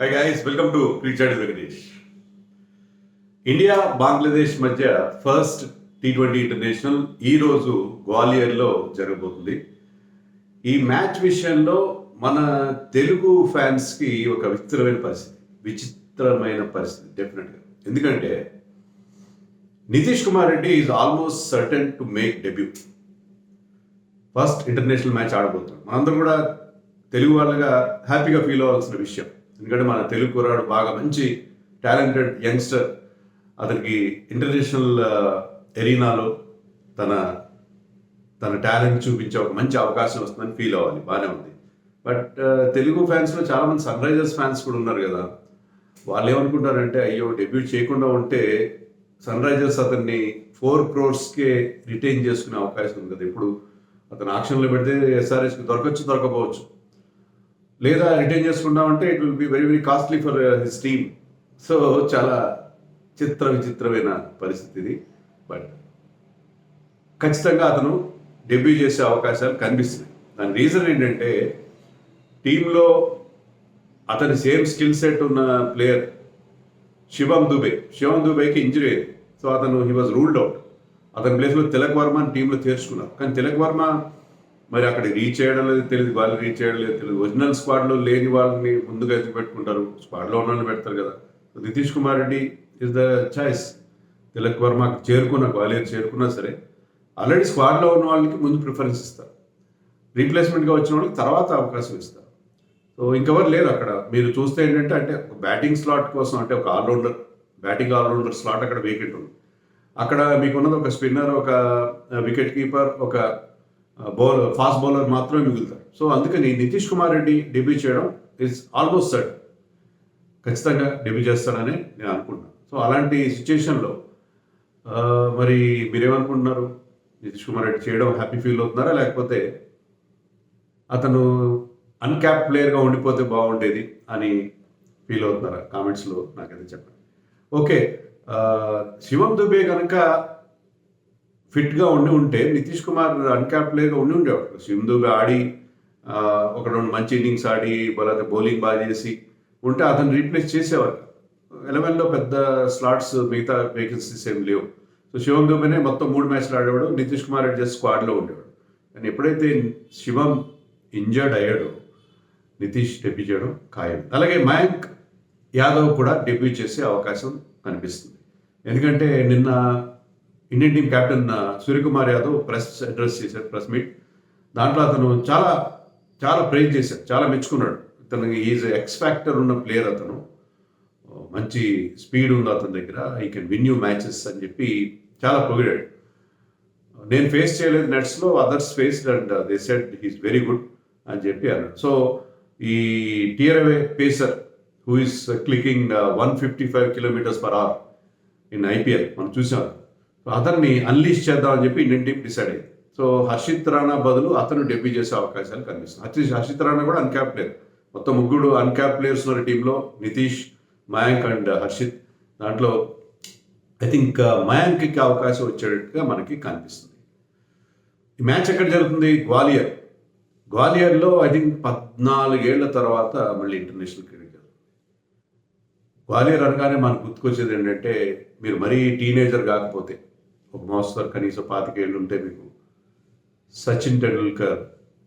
Hi guys, welcome to cricket Venkatesh. India Bangladesh మధ్య first T20 international ఈ రోజు గ్వాలియర్లో జరగబోతుంది. ఈ మ్యాచ్ విషయంలో మన తెలుగు ఫ్యాన్స్కి ఒక విచిత్రమైన పరిస్థితి డెఫినెట్గా. ఎందుకంటే Nitish Kumar Reddy is almost certain to make debut. First international match ఆడబోతున్నాం. మనందరం కూడా తెలుగు వాళ్ళగా హ్యాపీగా ఫీల్ అవ్వాల్సిన విషయం. ఎందుకంటే మన తెలుగు కుర్రాడు బాగా మంచి టాలెంటెడ్ యంగ్స్టర్. అతనికి ఇంటర్నేషనల్ ఎరీనాలో తన టాలెంట్ చూపించే ఒక మంచి అవకాశం వస్తుందని ఫీల్ అవ్వాలి, బాగానే ఉంది. బట్ తెలుగు ఫ్యాన్స్లో చాలామంది సన్ రైజర్స్ ఫ్యాన్స్ కూడా ఉన్నారు కదా. వాళ్ళు ఏమనుకుంటారంటే, అయ్యో డెబ్యూట్ చేయకుండా ఉంటే సన్ రైజర్స్ అతన్ని 4 crores రిటైన్ చేసుకునే అవకాశం ఉంది కదా. ఇప్పుడు అతను ఆక్షన్లో పెడితే SRHకి దొరకపోవచ్చు, లేదా రిటైన్ చేసుకుంటామంటే it will be very very costly for his team. So చాలా విచిత్రమైన పరిస్థితి ఇది. బట్ ఖచ్చితంగా అతను డెబ్యూ చేసే అవకాశాలు కనిపిస్తున్నాయి. దాని రీజన్ ఏంటంటే, టీంలో అతని సేమ్ స్కిల్ సెట్ ఉన్న ప్లేయర్ శివం దుబేకి ఇంజరీ అయింది. సో అతను హీ వాజ్ రూల్డ్ అవుట్. అతని ప్లేస్లో తిలక్ వర్మని టీంలో చేర్చుకున్నారు. కానీ తిలక్ వర్మ మరి అక్కడ రీచ్ చేయడం లేదు తెలియదు, వాళ్ళు రీచ్ చేయడం లేదు తెలియదు. ఒరిజినల్ స్క్వాడ్లో లేని వాళ్ళని ముందుగా ఎత్తి పెట్టుకుంటారు, స్క్వాడ్లో ఉన్న వాళ్ళని పెడతారు కదా. Nitish Kumar Reddy is the choice. Tilak Varma Gwalior చేరుకున్నా సరే ఆల్రెడీ స్క్వాడ్లో ఉన్న వాళ్ళకి ముందు ప్రిఫరెన్స్ ఇస్తారు, రీప్లేస్మెంట్గా వచ్చిన వాళ్ళకి తర్వాత అవకాశం ఇస్తారు. సో ఇంకెవరు లేరు అక్కడ. మీరు చూస్తే ఏంటంటే, ఒక బ్యాటింగ్ స్లాట్ కోసం, అంటే ఒక బ్యాటింగ్ ఆల్రౌండర్ స్లాట్ అక్కడ వేకెంట్ ఉంది. అక్కడ మీకున్నది ఒక స్పిన్నర్, ఒక వికెట్ కీపర్, ఒక ఫాస్ట్ బౌలర్ మాత్రమే మిగులుతారు. సో అందుకని నితీష్ కుమార్ రెడ్డి డెబ్యూ చేయడం ఇస్ ఆల్మోస్ట్ సెట్. ఖచ్చితంగా డెబ్యూ చేస్తాడని నేను అనుకుంటున్నాను. సో అలాంటి సిచ్యుయేషన్లో మరి మీరేమనుకుంటున్నారు? నితీష్ కుమార్ రెడ్డి చేయడం హ్యాపీ ఫీల్ అవుతున్నారా, లేకపోతే అతను అన్క్యాప్ ప్లేయర్గా ఉండిపోతే బాగుండేది అని ఫీల్ అవుతున్నారా? కామెంట్స్లో నాకైతే చెప్పండి. ఓకే, శివం దుబే కనుక ఫిట్గా ఉంటే నితీష్ కుమార్ అన్క్యాప్ ప్లేయర్గా ఉండేవాడు. శివం దుబే ఆడి ఒక 2 మంచి ఇన్నింగ్స్ ఆడి లేకపోతే బౌలింగ్ బాగా చేసి ఉంటే అతను రీప్లేస్ చేసేవారు. 11లో పెద్ద స్లాట్స్, మిగతా వేకెన్సీస్ ఏం లేవు. సో శివం దుబేనే మొత్తం 3 మ్యాచ్లు ఆడేవాడు, నితీష్ కుమార్ రెడ్డి జస్ట్ స్క్వాడ్లో ఉండేవాడు. కానీ ఎప్పుడైతే శివం ఇంజర్డ్ అయ్యాడో నితీష్ డెబ్యూ చేయడం ఖాయం. అలాగే మయాంక్ యాదవ్ కూడా డెబ్యూ చేసే అవకాశం కనిపిస్తుంది. ఎందుకంటే నిన్న Indian team captain Suryakumar Yadav press address చేశారు, ప్రెస్ మీట్. దాంట్లో అతను చాలా ప్రైజ్ చేశాడు, చాలా మెచ్చుకున్నాడు. తనకి ఈజ్ ఎక్స్ ఫ్యాక్టర్ ఉన్న ప్లేయర్, అతను మంచి స్పీడ్ ఉంది అతని దగ్గర, ఈ కెన్ విన్ యూ మ్యాచెస్ అని చెప్పి చాలా పొగిడాడు. నేను ఫేస్ చేయలేదు నెట్స్లో, others faced and they said he's very good అని చెప్పి అన్నాడు. సో ఈ tearaway pacer who is clicking 155 km/h in IPL మనం చూసాం. అతన్ని అన్లీష్ చేద్దామని చెప్పి ఇండియన్ టీం డిసైడ్ అయ్యింది. సో హర్షిత్ రాణా బదులు అతను డెబ్యూ చేసే అవకాశాలు కనిపిస్తుంది. హర్షిత్ రాణా కూడా అన్క్యాప్ ప్లేయర్. మొత్తం 3 అన్క్యాప్ ప్లేయర్స్ ఉన్నారు టీంలో, నితీష్, మయాంక్ అండ్ హర్షిత్. దాంట్లో ఐ థింక్ మయాంక్కి అవకాశం వచ్చేటట్టుగా మనకి కనిపిస్తుంది. ఈ మ్యాచ్ ఎక్కడ జరుగుతుంది? గ్వాలియర్లో ఐ థింక్ 14 ఏళ్ల తర్వాత మళ్ళీ ఇంటర్నేషనల్ క్రికెట్ జరుగుతుంది. గ్వాలియర్ అనగానే మనకు గుర్తుకొచ్చేది ఏంటంటే, మీరు మరీ టీనేజర్ కాకపోతే ఒక మోస్తరు కనీసం 25 ఏళ్ళు ఉంటే మీకు సచిన్ టెండూల్కర్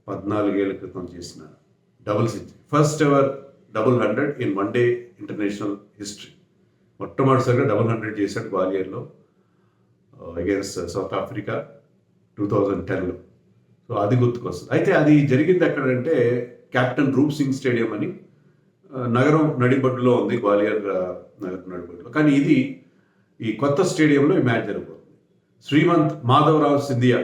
14 ఏళ్ల క్రితం చేసిన double century, first ever 100 in one day international history. మొట్టమొదటిసారిగా 100 చేశాడు గ్వాలియర్లో అగేన్స్ట్ సౌత్ ఆఫ్రికా 2010లో. సో అది గుర్తుకొస్తుంది. అయితే అది జరిగింది ఎక్కడంటే, కెప్టెన్ రూప్ సింగ్ స్టేడియం అని నగరం నడిబొడ్డులో ఉంది, గ్వాలియర్ నగరం నడిబొడ్డులో. కానీ ఇది ఈ కొత్త స్టేడియంలో ఈ మ్యాచ్ జరుగుతుంది. శ్రీమంత్ మాధవరావు సింధియా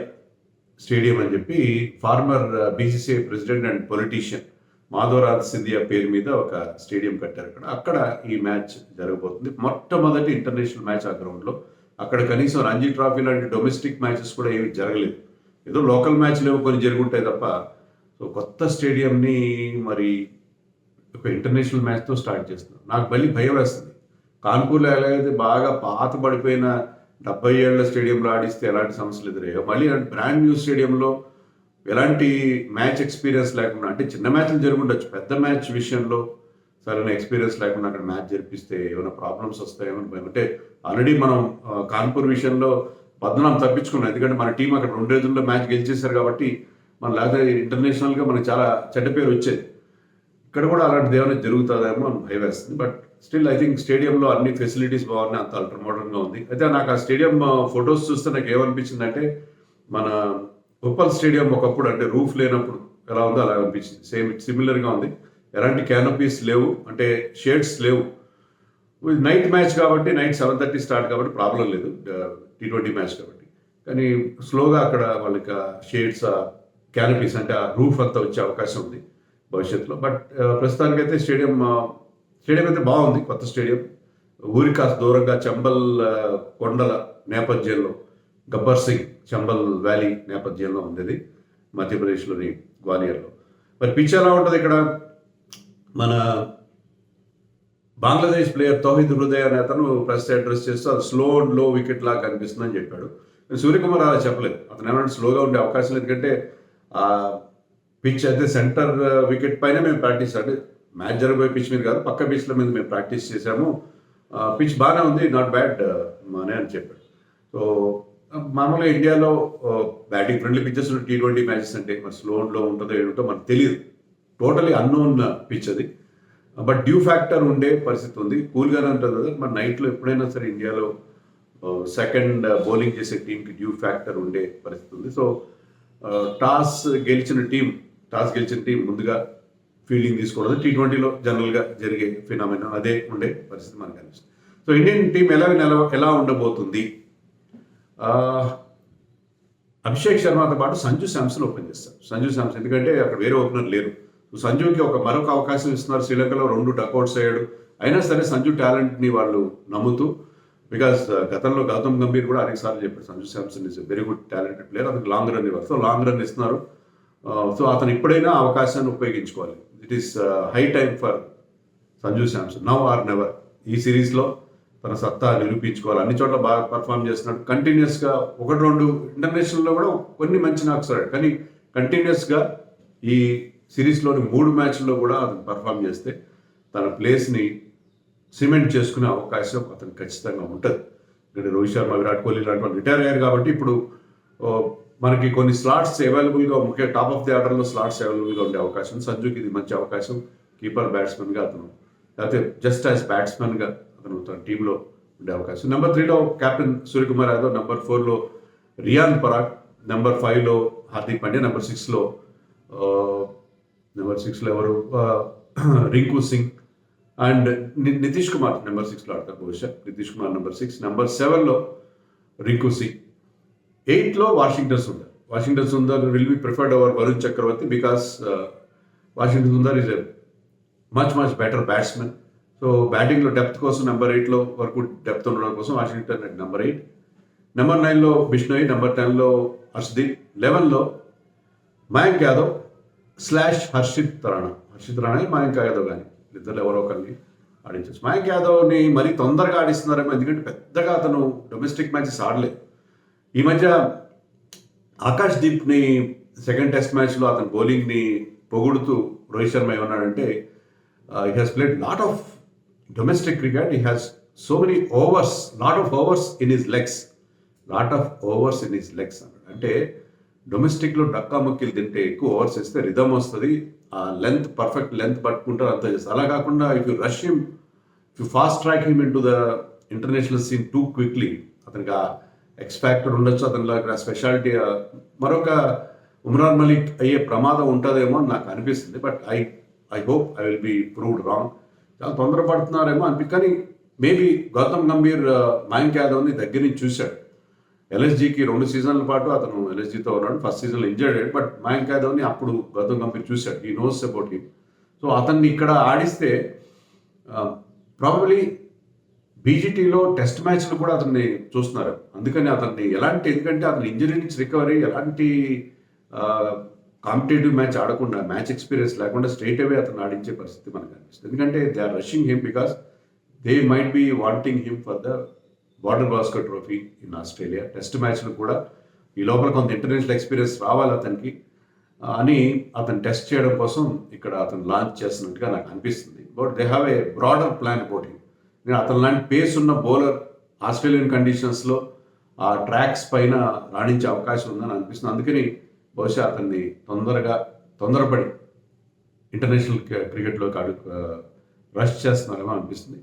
స్టేడియం అని చెప్పి former BCCI president and politician Madhavrao Scindia పేరు మీద ఒక స్టేడియం కట్టారు. అక్కడ ఈ మ్యాచ్ జరగబోతుంది. మొట్టమొదటి ఇంటర్నేషనల్ మ్యాచ్ ఆ గ్రౌండ్లో. అక్కడ కనీసం రంజీ ట్రోఫీ లాంటి డొమెస్టిక్ మ్యాచెస్ కూడా ఏమి జరగలేదు. ఏదో లోకల్ మ్యాచ్లు ఏవో కొన్ని జరుగుంటాయి తప్ప. సో కొత్త స్టేడియంని మరి ఒక ఇంటర్నేషనల్ మ్యాచ్తో స్టార్ట్ చేస్తున్నారు. నాకు మళ్ళీ భయం వేస్తుంది. కాన్పూర్లో ఎలాగైతే బాగా పాత పడిపోయిన 70 ఏళ్ల స్టేడియంలో ఆడిస్తే ఎలాంటి సమస్యలు ఎదురయ్యాయో, మళ్ళీ బ్రాండ్ న్యూ స్టేడియంలో ఎలాంటి మ్యాచ్ ఎక్స్పీరియన్స్ లేకుండా, అంటే చిన్న మ్యాచ్లు జరుగుండొచ్చు, పెద్ద మ్యాచ్ విషయంలో సరైన ఎక్స్పీరియన్స్ లేకుండా అక్కడ మ్యాచ్ జరిపిస్తే ఏమైనా ప్రాబ్లమ్స్ వస్తాయేమని భయం. అంటే ఆల్రెడీ మనం కాన్పూర్ విషయంలో బద్నాం తప్పించుకున్నాం, ఎందుకంటే మన టీం అక్కడ 2 రోజుల్లో మ్యాచ్ గెలిచేశారు కాబట్టి మన లేకపోతే ఇంటర్నేషనల్గా మనకు చాలా చెడ్డ పేరు వచ్చేది. ఇక్కడ కూడా అలాంటిది ఏమైనా జరుగుతుందేమో అని భయం వేస్తుంది. బట్ స్టిల్ ఐ థింక్ స్టేడియంలో అన్ని ఫెసిలిటీస్ బాగున్నాయి, అంత అల్ట్రా మోడర్న్గా ఉంది. అయితే నాకు ఆ స్టేడియం ఫొటోస్ చూస్తే నాకు ఏమనిపించింది అంటే మన ఉప్పల్ స్టేడియం ఒకప్పుడు అంటే రూఫ్ లేనప్పుడు ఎలా ఉందో అలా అనిపించింది. సిమిలర్గా ఉంది. ఎలాంటి క్యానపీస్ లేవు, అంటే షేడ్స్ లేవు. నైట్ మ్యాచ్ కాబట్టి నైట్ 7:30 స్టార్ట్ కాబట్టి ప్రాబ్లం లేదు, T20 మ్యాచ్ కాబట్టి. కానీ స్లోగా అక్కడ వాళ్ళకి షేడ్స్ క్యానపీస్ అంటే ఆ రూఫ్ అంతా వచ్చే అవకాశం ఉంది భవిష్యత్తులో. బట్ ప్రస్తుతానికైతే స్టేడియం అయితే బాగుంది, కొత్త స్టేడియం. ఊరి కాస్త దూరంగా చంబల్ కొండల నేపథ్యంలో, గబ్బర్ సింగ్ చంబల్ వ్యాలీ నేపథ్యంలో ఉండేది మధ్యప్రదేశ్లోని గ్వాలియర్లో. మరి పిచ్ ఎలా ఉంటుంది ఇక్కడ? మన బంగ్లాదేశ్ ప్లేయర్ తౌహీద్ హృదయ్ అనే అతను ప్రెస్ అడ్రస్ చేస్తూ అది స్లో అండ్ లో వికెట్ లాగా కనిపిస్తుందని చెప్పాడు. సూర్యకుమార్ అలా చెప్పలేదు, అతను ఏమంటే స్లోగా ఉండే అవకాశం లేదు, ఎందుకంటే పిచ్ అయితే సెంటర్ వికెట్ పైన మేము ప్రాక్టీస్, అంటే మ్యాచ్ జరగబోయే పిచ్ మీద కాదు, పక్క పిచ్ల మీద మేము ప్రాక్టీస్ చేశాము. పిచ్ బాగానే ఉంది, నాట్ బ్యాడ్ మానే అని చెప్పాడు. సో మామూలుగా ఇండియాలో batting friendly pitches T20 matches అంటే మరి స్లో అండ్ లో ఉంటుందో ఏమిటో మనకు తెలియదు, టోటలీ అన్నోన్ పిచ్ అది. బట్ డ్యూ ఫ్యాక్టర్ ఉండే పరిస్థితి ఉంది, కూల్గానే ఉంటుంది కదా. మరి నైట్లో ఎప్పుడైనా సరే ఇండియాలో సెకండ్ బౌలింగ్ చేసే టీంకి డ్యూ ఫ్యాక్టర్ ఉండే పరిస్థితి ఉంది. సో టాస్ గెలిచిన టీం ముందుగా ఫీల్డింగ్ తీసుకోవడం T20లో జనరల్గా జరిగే ఫినామినా అదే ఉండే పరిస్థితి మనకు అనిపిస్తుంది. సో ఇండియన్ టీం ఎలా ఉండబోతుంది? అభిషేక్ శర్మతో పాటు సంజు శాంసన్ ఓపెన్ చేస్తారు. సంజు శాంసన్ ఎందుకంటే అక్కడ వేరే ఓపెనర్ లేరు. సంజుకి మరొక అవకాశం ఇస్తున్నారు. శ్రీలంకలో 2 డక్అవుట్స్ అయ్యాడు, అయినా సరే సంజు టాలెంట్ని వాళ్ళు నమ్ముతూ, బికాస్ గతంలో గౌతమ్ గంభీర్ కూడా అనేకసార్లు చెప్పారు Sanju Samson is very good talented player, అతనికి లాంగ్ రన్ ఇవ్వాలి. సో లాంగ్ రన్ ఇస్తున్నారు. సో అతను ఇప్పుడైనా అవకాశాన్ని ఉపయోగించుకోవాలి. It is high time for Sanju Samson, now or never. ఈ సిరీస్లో తన సత్తా నిరూపించుకోవాలి. అన్ని చోట్ల బాగా పర్ఫామ్ చేస్తున్నాడు. కంటిన్యూస్గా 1-2 ఇంటర్నేషనల్లో కూడా కొన్ని మంచి నాక్స్ ఆడాడు, కానీ కంటిన్యూస్గా ఈ సిరీస్లోని 3 మ్యాచ్ల్లో కూడా అతను పర్ఫామ్ చేస్తే తన ప్లేస్ని సిమెంట్ చేసుకునే అవకాశం అతను ఖచ్చితంగా ఉంటుంది. ఇక్కడ రోహిత్ శర్మ, విరాట్ కోహ్లీ లాంటి వాళ్ళు రిటైర్ అయ్యారు కాబట్టి ఇప్పుడు మనకి కొన్ని స్లాట్స్ అవైలబుల్గా, ముఖ్య టాప్ ఆఫ్ ది ఆర్డర్లో స్లాట్స్ అవైలబుల్గా ఉండే అవకాశం. సంజుకి ఇది మంచి అవకాశం. కీపర్ బ్యాట్స్మెన్గా అతను, లేకపోతే జస్ట్ యాజ్ బ్యాట్స్మెన్గా అతను తన టీంలో ఉండే అవకాశం. నెంబర్ 3లో కెప్టెన్ సూర్యకుమార్ యాదవ్, నెంబర్ 4లో రియాన్ పరాగ్, నెంబర్ 5లో హార్దిక్ పాండ్యా, నెంబర్ 6లో ఎవరు రింకు సింగ్ అండ్ నితీష్ కుమార్ నెంబర్ 6లో ఆడతారు బహుశా. నితీష్ కుమార్ నెంబర్ 6, నెంబర్ 7లో రింకు సింగ్, 8లో Washington Sundar will be preferred over Varun Chakravarthy because Washington Sundar is a much better batsmen. So బ్యాటింగ్లో డెప్త్ కోసం నెంబర్ 8లో వరకు డెప్త్ ఉండడం కోసం Washington at number 8, number 9లో Bishnoi, number 10లో Harshdeep, 11లో Mayank Yadav / Harshit Rana Mayank Yadav కానీ ఇద్దరు ఎవరో ఒకరిని ఆడించవచ్చు. మయాంక్ యాదవ్ని మరీ తొందరగా ఆడిస్తున్నారేమో, ఎందుకంటే పెద్దగా అతను డొమెస్టిక్ మ్యాచెస్ ఆడలేదు. ఈ మధ్య ఆకాష్ దీప్ని సెకండ్ టెస్ట్ మ్యాచ్లో అతని బౌలింగ్ని పొగుడుతూ రోహిత్ శర్మ ఏమన్నాడంటే he has played lot of domestic cricket, he has so many overs, lot of overs in his legs అంటే డొమెస్టిక్లో డక్కా ముక్కీలు తింటే ఎక్కువ ఓవర్స్ వేస్తే రిధమ్ వస్తుంది, ఆ లెంత్ పర్ఫెక్ట్ లెంత్ పట్టుకుంటారు, అంతా చేస్తారు. అలా కాకుండా if you fast track him in to the international scene too quickly, అతనికి ఆ ఎక్స్ఫాక్టర్ ఉండొచ్చు, అతనిలో ఆ స్పెషాలిటీ మరొక ఉమ్రాన్ మలిక్ అయ్యే ప్రమాదం ఉంటుందేమో అని నాకు అనిపిస్తుంది. But I hope I will be proved wrong. చాలా తొందరపడుతున్నారేమో కానీ మేబీ గౌతమ్ గంభీర్ మయాంక్ యాదవ్ని దగ్గర నుంచి చూశాడు. LSGకి 2 సీజన్ల పాటు అతను LSGతో ఉన్నాడు. ఫస్ట్ సీజన్లో ఇంజర్డ్ అయ్యాడు, బట్ మయాంక్ యాదవ్ని అప్పుడు గౌతమ్ గంభీర్ చూశాడు. He knows about him. So అతన్ని ఇక్కడ ఆడిస్తే ప్రాబబ్లీ బీజీటీలో టెస్ట్ మ్యాచ్లు కూడా అతన్ని చూస్తున్నారు. అందుకని అతన్ని ఎందుకంటే అతని ఇంజరీ నుంచి రికవరీ ఎలాంటి కాంపిటేటివ్ మ్యాచ్ ఆడకుండా, మ్యాచ్ ఎక్స్పీరియన్స్ లేకుండా స్ట్రైట్ అవే అతను ఆడించే పరిస్థితి మనకు అనిపిస్తుంది. ఎందుకంటే they are rushing him because they might be wanting him for the border Gavaskar trophy in Australia. Test మ్యాచ్లు కూడా ఈ లోపల కొంత ఇంటర్నేషనల్ ఎక్స్పీరియన్స్ రావాలి అతనికి అని అతను టెస్ట్ చేయడం కోసం ఇక్కడ అతను లాంచ్ చేస్తున్నట్టుగా నాకు అనిపిస్తుంది. But they have a broader plan about him. నేను అతను లాంటి పేస్ ఉన్న బౌలర్ ఆస్ట్రేలియన్ కండిషన్స్లో ఆ ట్రాక్స్ పైన రాణించే అవకాశం ఉందని అనిపిస్తుంది. అందుకని బహుశా అతన్ని తొందరపడి ఇంటర్నేషనల్ క్రికెట్లోకి రష్ చేస్తున్నారేమో అనిపిస్తుంది.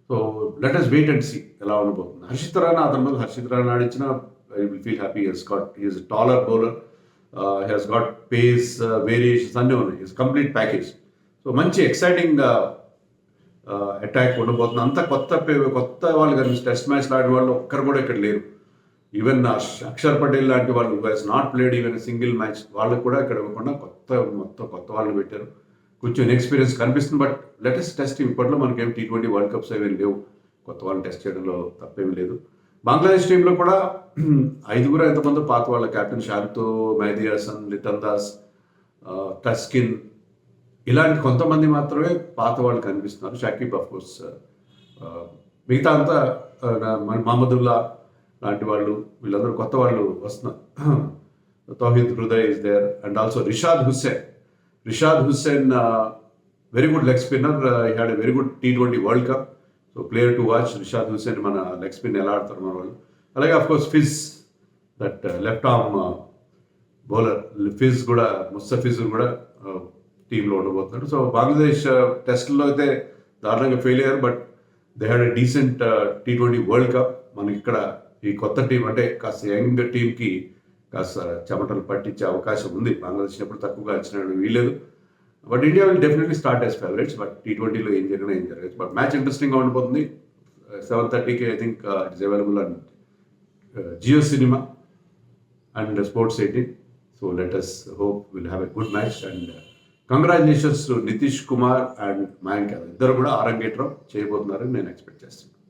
So let us wait and see ఎలా ఉండబోతుంది. హర్షిత్ రాణా అతని మీద హర్షిత్ రాణా ఆడించిన I will feel happy. He's taller bowler, he has got pace, variations అన్నీ ఉన్నాయి. It's complete package. సో మంచి ఎక్సైటింగ్ అటాక్ ఉండబోతుంది. అంతా కొత్త వాళ్ళు కనిపిస్తుంది. టెస్ట్ మ్యాచ్లు ఆడిన వాళ్ళు ఒక్కరు కూడా ఇక్కడ లేరు. ఈవెన్ అక్షర్ పటేల్ లాంటి వాళ్ళు he's not played even single match, వాళ్ళకు కూడా ఇక్కడ ఇవ్వకుండా కొత్త వాళ్ళని పెట్టారు. కొంచెం ఎక్స్పీరియన్స్ కనిపిస్తుంది. బట్ లెటెస్ట్ టెస్ట్ ఇప్పట్లో మనకేం T20 వరల్డ్ కప్స్ ఏమీ లేవు, కొత్త వాళ్ళని టెస్ట్ చేయడంలో తప్పేమీ లేదు. బంగ్లాదేశ్ టీంలో కూడా 5 ఎంతమంది పాత వాళ్ళ, కెప్టెన్ షాంతో, మెహదీ హసన్, లిటన్ దాస్, టస్కిన్, ఇలాంటి కొంతమంది మాత్రమే పాత వాళ్ళు కనిపిస్తున్నారు. షకీబ్ ఆఫ్ కోర్స్, మిగతా అంతా మహమ్మదుల్లా లాంటి వాళ్ళు, వీళ్ళందరూ కొత్త వాళ్ళు వస్తున్నారు. Towhid Hridoy is there and also Rishad Hossain, very good leg spinner. He had a very good T20 World Cup. So player to watch. Rishad Hossain మన లెగ్ స్పిన్ ఎలా ఆడతారు మన వాళ్ళు. అలాగే of course Fizz, that left arm bowler Mustafiz కూడా టీంలో ఉండబోతున్నాడు. సో బంగ్లాదేశ్ టెస్ట్లో అయితే దారుణంగా ఫెయిల్ అయ్యారు, but they had a decent T20 World cup. మనకి ఇక్కడ ఈ కొత్త టీం అంటే కాస్త యంగ్ టీంకి కాస్త చెమటలు పట్టించే అవకాశం ఉంది. బంగ్లాదేశ్ ఎప్పుడు తక్కువగా అంచనా వీలేదు. But India will definitely start as favourites. But T20లో ఏం జరగచ్చు. బట్ మ్యాచ్ ఇంట్రెస్టింగ్గా ఉండిపోతుంది. 7:30కి I think it's available and Jio cinema and sports 18. So let us hope we'll have a good match and congratulations to Nitish Kumar and Mayank Yadav. ఇద్దరు కూడా ఆరంగేట్రం చేయబోతున్నారని నేను expect చేస్తున్నాను.